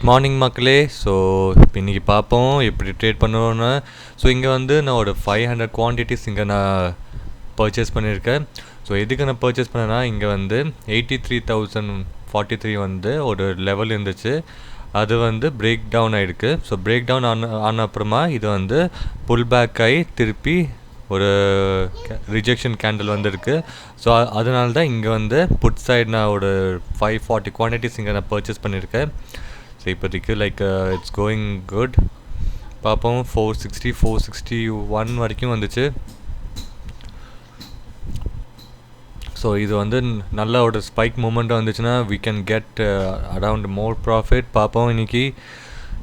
Morning மக்களே. So இன்றைக்கி பார்ப்போம் எப்படி ட்ரேட் பண்ணுவோன்னு. ஸோ இங்கே வந்து நான் ஒரு 500 குவான்டிட்டிஸ் இங்கே நான் பர்ச்சேஸ் பண்ணியிருக்கேன். ஸோ எதுக்கு நான் பர்ச்சேஸ் பண்ணேன்னா, இங்கே வந்து 83,043 வந்து ஒரு லெவல் இருந்துச்சு. அது வந்து பிரேக் டவுன் ஆகிருக்கு. ஸோ பிரேக் டவுன் ஆன அப்புறமா இது வந்து புல் பேக் ஆகி திருப்பி ஒரு ரிஜெக்ஷன் கேண்டில் வந்துருக்கு. ஸோ அதனால தான் இங்கே வந்து புட் சைடு நான் ஒரு 540 குவான்டிட்டிஸ் இங்கே நான் பர்ச்சேஸ் பண்ணியிருக்கேன். ஸோ இப்போதைக்கு இட்ஸ் கோயிங் குட். பார்ப்போம். 460 461 வரைக்கும் வந்துச்சு. ஸோ இது வந்து நல்ல ஒரு ஸ்பைக் மூமெண்ட்டாக வந்துச்சுன்னா we can get around more profit. பார்ப்போம் இன்றைக்கி.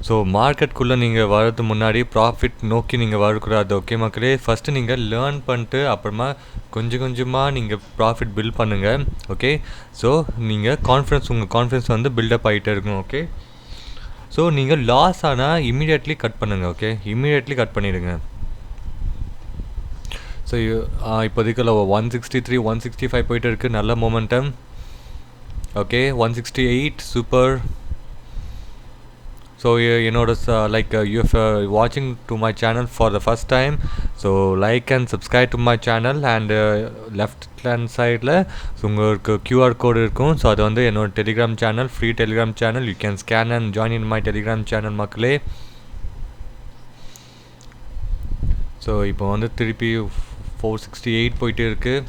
ஸோ மார்க்கெட்டுக்குள்ளே நீங்கள் வர்றது முன்னாடி ப்ராஃபிட் நோக்கி நீங்கள் வரக்கூடாது. ஓகே மக்களே, ஃபஸ்ட்டு நீங்கள் லேர்ன் பண்ணிட்டு அப்புறமா கொஞ்சம் கொஞ்சமாக நீங்கள் ப்ராஃபிட் பில்ட் பண்ணுங்கள். ஓகே, ஸோ நீங்கள் உங்கள் கான்ஃபிடன்ஸ் வந்து பில்டப் ஆகிட்டே இருக்கும். ஓகே, ஸோ நீங்கள் லாஸ் ஆனால் இமீடியட்லி கட் பண்ணுங்கள். ஓகே, இமீடியட்லி கட் பண்ணிவிடுங்க. ஸோ இப்போதைக்கு 163 165 போயிட்டு இருக்குது. நல்ல மொமெண்டம். Okay, 168 super. ஸோ என்னோட you're watching to my channel for the first time, so like and subscribe to my channel. and left hand sideல உங்களுக்கு QR code இருக்கும். So அது வந்து என்னோட Telegram channel, free Telegram channel. You can scan and join in my Telegram channel மக்களே. So இப்போ வந்து திருப்பி 468 போயிட்டு இருக்குது.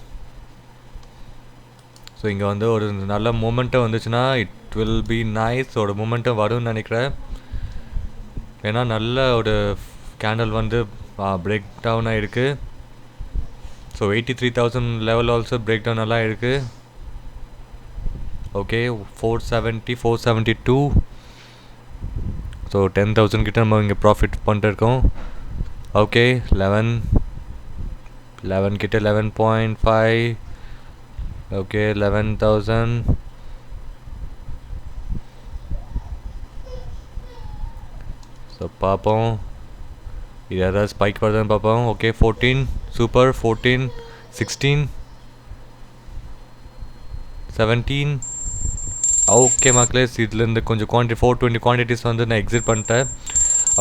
ஸோ இங்கே வந்து ஒரு நல்ல மூமெண்ட்டம் வந்துச்சுன்னா இட் வில் பி நைஸ். ஒரு மூமெண்ட்டம் வரும்னு நினைக்கிறேன். ஏன்னா நல்ல ஒரு கேண்டில் வந்து பிரேக் டவுன் ஆகிருக்கு. So 83,000 level also break down நல்லா இருக்குது. ஓகே, 470 472. ஸோ 10,000 கிட்ட நம்ம இங்கே ப்ராஃபிட் பண்ணிட்டு இருக்கோம். ஓகே, 11 கிட்ட 11.5. ஓகே, 11,000. ஸோ பார்ப்போம் இது ஏதாவது ஸ்பைக் வருதுன்னு பார்ப்போம். Okay, 14 super. 14 16 17. ஓகே மக்களே, இதுலேருந்து கொஞ்சம் 420 குவான்டிட்டிஸ் வந்து நான் எக்ஸிட் பண்ணிட்டேன்.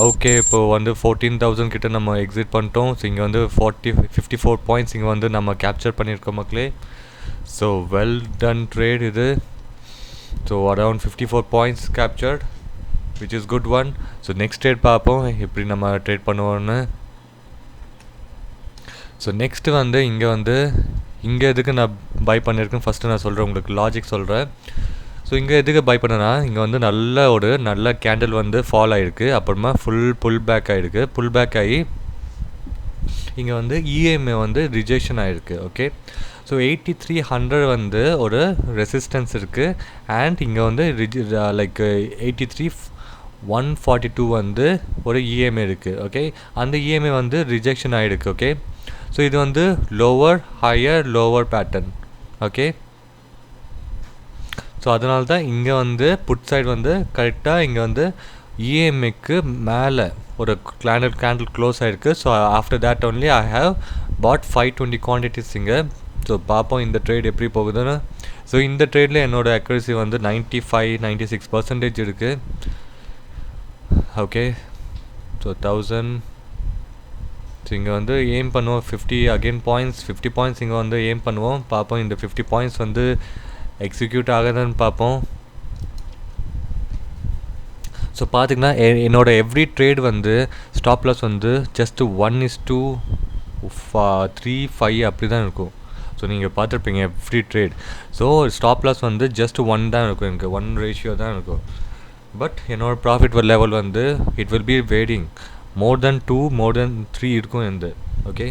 ஓகே, இப்போது வந்து 14,000 கிட்ட நம்ம எக்ஸிட் பண்ணிட்டோம். ஸோ இங்கே வந்து 54 பாயிண்ட்ஸ் இங்கே வந்து நம்ம கேப்சர் பண்ணியிருக்கோம் மக்களே. ஸோ வெல் டன் ட்ரேட் இது. So around 54 points captured, which is good one. So next trade பார்ப்போம் எப்படி நம்ம ட்ரேட் பண்ணுவோன்னு. ஸோ நெக்ஸ்ட்டு வந்து இங்கே எதுக்கு நான் பை பண்ணியிருக்கேன் ஃபஸ்ட்டு நான் சொல்கிறேன், உங்களுக்கு லாஜிக் சொல்கிறேன். ஸோ இங்கே எதுக்கு பை பண்ணேன்னா, இங்கே வந்து நல்ல கேண்டில் வந்து ஃபால் ஆகிருக்கு. அப்புறமா புல் பேக் ஆகிருக்கு. புல் பேக் ஆகி இங்கே வந்து இஎம்ஐ வந்து ரிஜெக்ஷன் ஆகிருக்கு. ஓகே, ஸோ 8300 வந்து ஒரு ரெசிஸ்டன்ஸ் இருக்குது. அண்ட் இங்கே வந்து 83,142 வந்து ஒரு இஎம்ஐ இருக்குது. ஓகே, அந்த இஎம்ஐ வந்து ரிஜெக்ஷன் ஆகிருக்கு. ஓகே, ஸோ இது வந்து லோவர் பேட்டர்ன். ஓகே, ஸோ அதனால தான் இங்கே வந்து புட் சைடு வந்து கரெக்டாக இங்கே வந்து இஎம்ஐக்கு மேலே ஒரு கேண்டில் க்ளோஸ் ஆகிருக்கு. So after that only I have pot 520 quantities இங்கே. ஸோ பார்ப்போம் இந்த ட்ரேட் எப்படி போகுதுன்னு. ஸோ இந்த ட்ரேடில் என்னோடய அக்யூரசி வந்து 95-96% இருக்குது. Okay, so 1000. ஸோ இங்கே வந்து எய்ம் பண்ணுவோம் 50 பாயிண்ட்ஸ் இங்கே வந்து எய்ம் பண்ணுவோம். பார்ப்போம் இந்த 50 பாயிண்ட்ஸ் வந்து எக்ஸிக்யூட் ஆகுதுன்னு பார்ப்போம். ஸோ பார்த்திங்கன்னா என்னோடய எவ்ரி ட்ரேட் வந்து ஸ்டாப் லாஸ் வந்து ஜஸ்ட்டு 1:3-5 அப்படி தான் இருக்கும். ஸோ நீங்கள் பார்த்துருப்பீங்க every trade. So stop loss வந்து ஜஸ்ட் 1 தான் இருக்கும், எனக்கு 1 ரேஷியோ தான் இருக்கும். பட் என்னோடய ப்ராஃபிட் லெவல் வந்து இட் வில் பி வேரிங். மோர் தென் 2 மோர் தென் 3 இருக்கும் எந்த. ஓகே,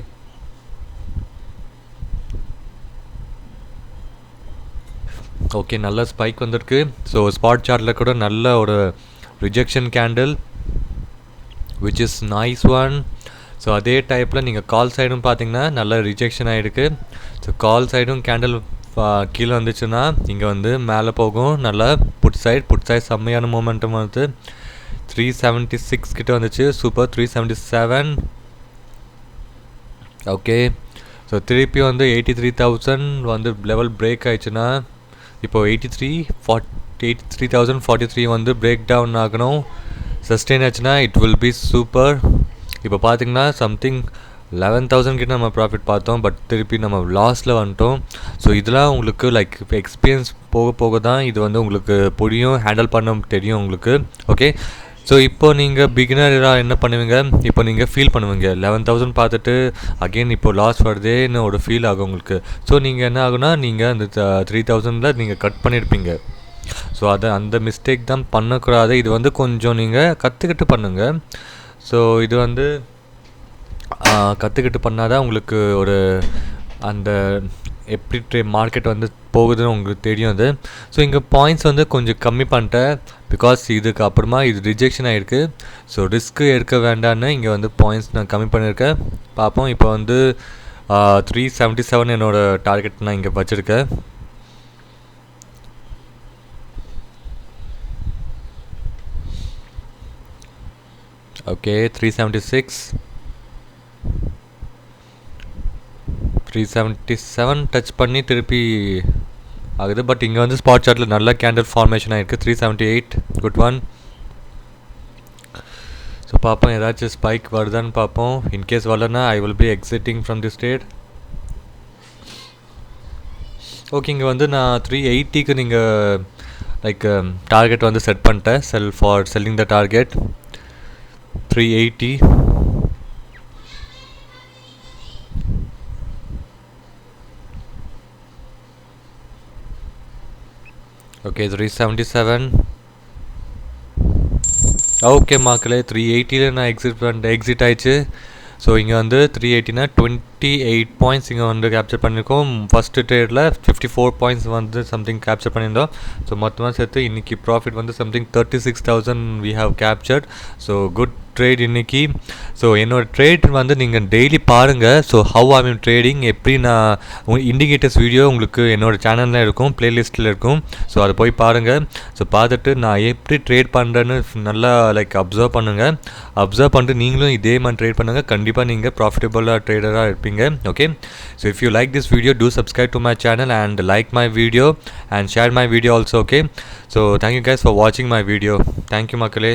ஓகே, நல்ல ஸ்பைக் வந்திருக்கு. ஸோ ஸ்பாட் சார்ட்டில் கூட நல்ல ஒரு rejection candle which is nice one. So அதே டைப்பில் நீங்கள் கால் சைடும் பார்த்தீங்கன்னா நல்ல ரிஜெக்ஷன் ஆகிருக்கு. ஸோ கால் சைடும் கேண்டில் கீழே வந்துச்சுன்னா இங்கே வந்து மேலே போகும். நல்லா புட் சைட் செம்மையான மூமெண்ட்டும் வந்து 376 கிட்ட வந்துச்சு. சூப்பர். 377. ஓகே, ஸோ திருப்பி வந்து 83,000 வந்து லெவல் பிரேக் ஆயிடுச்சுன்னா இப்போ 83 3043 வந்து பிரேக் டவுன் ஆகணும். சஸ்டெயின் ஆச்சுன்னா இட் வில் பி சூப்பர். இப்போ பார்த்தீங்கன்னா சம்திங் 11,000 கிட்ட நம்ம ப்ராஃபிட் பார்த்தோம், பட் திருப்பி நம்ம லாஸில் வந்துட்டோம். ஸோ இதெல்லாம் உங்களுக்கு லைக் எக்ஸ்பீரியன்ஸ் போக போக தான் இது வந்து உங்களுக்கு புரியும், ஹேண்டில் பண்ண தெரியும் உங்களுக்கு. ஓகே, ஸோ இப்போ நீங்கள் பிகினராக என்ன பண்ணுவீங்க, இப்போ நீங்கள் ஃபீல் பண்ணுவீங்க 11,000 பார்த்துட்டு அகெயின் இப்போ லாஸ் வருதேன்னு ஒரு ஃபீல் ஆகும் உங்களுக்கு. ஸோ நீங்கள் என்ன ஆகுனா நீங்கள் அந்த 3,000 நீங்கள் கட் பண்ணியிருப்பீங்க. ஸோ அந்த மிஸ்டேக் தான் பண்ணக்கூடாது. இது வந்து கொஞ்சம் நீங்கள் கற்றுக்கிட்டு பண்ணுங்கள். ஸோ இது வந்து கற்றுக்கிட்டு பண்ணால் தான் உங்களுக்கு ஒரு அந்த எப்படி மார்க்கெட் வந்து போகுதுன்னு உங்களுக்கு தெரியும் அது. ஸோ இங்கே பாயிண்ட்ஸ் வந்து கொஞ்சம் கம்மி பண்ணிட்டேன், பிகாஸ் இதுக்கு அப்புறமா இது ரிஜெக்ஷன் ஆகிருக்கு. ஸோ ரிஸ்க்கு எடுக்க வேண்டான்னு இங்கே வந்து பாயிண்ட்ஸ் நான் கம்மி பண்ணியிருக்கேன். பார்ப்போம். இப்போ வந்து 377 என்னோடய டார்கெட் நான் இங்கே வச்சுருக்கேன். ஓகே, 377 டச் பண்ணி திருப்பி ஆகுது. பட் இங்கே வந்து ஸ்பாட் சார்ட்டில் நல்ல கேண்டில் ஃபார்மேஷன் ஆகிருக்கு. 378 குட் ஒன். ஸோ பார்ப்போம் ஏதாச்சும் ஸ்பைக் வருதான்னு பார்ப்போம். இன்கேஸ் வரலன்னா I will be exiting from the trade. Okay, இங்கே வந்து நான் 380க்கு நீங்கள் லைக் டார்கெட் வந்து செட் பண்ணிட்டேன். Selling the target 380. Okay, 377. Okay மக்களே, 380ல நான் எக்ஸிட் ஆயிடுச்சு. ஸோ இங்கே வந்து 380னா 28 பாயிண்ட்ஸ் இங்கே வந்து கேப்சர் பண்ணியிருக்கோம். ஃபஸ்ட்டு ட்ரேடில் 54 பாயிண்ட்ஸ் வந்து சம்திங் கேப்சர் பண்ணியிருந்தோம். ஸோ மொத்தமாக சேர்த்து இன்றைக்கி ப்ராஃபிட் வந்து something 36,000 we have captured. So good trade இன்றைக்கி. ஸோ என்னோடய ட்ரேட் வந்து நீங்கள் டெய்லி பாருங்கள். So how I mean trading எப்படி நான் இண்டிகேட்டர்ஸ் வீடியோ உங்களுக்கு என்னோடய சேனலில் இருக்கும், ப்ளேலிஸ்ட்டில் இருக்கும். ஸோ அதை போய் பாருங்கள். ஸோ பார்த்துட்டு நான் எப்படி ட்ரேட் பண்ணுறேன்னு நல்லா லைக் அப்சர்வ் பண்ணுங்கள். அப்சர்வ் பண்ணிட்டு நீங்களும் இதே மாதிரி ட்ரேட் பண்ணுங்கள். கண்டிப்பாக நீங்கள் ப்ராஃபிட்டபுளாக ட்ரேடராக இருப்பீங்க. Okay, so if you like this video, do subscribe to my channel and like my video and share my video also. Okay, so thank you guys for watching my video. Thank you மக்களே.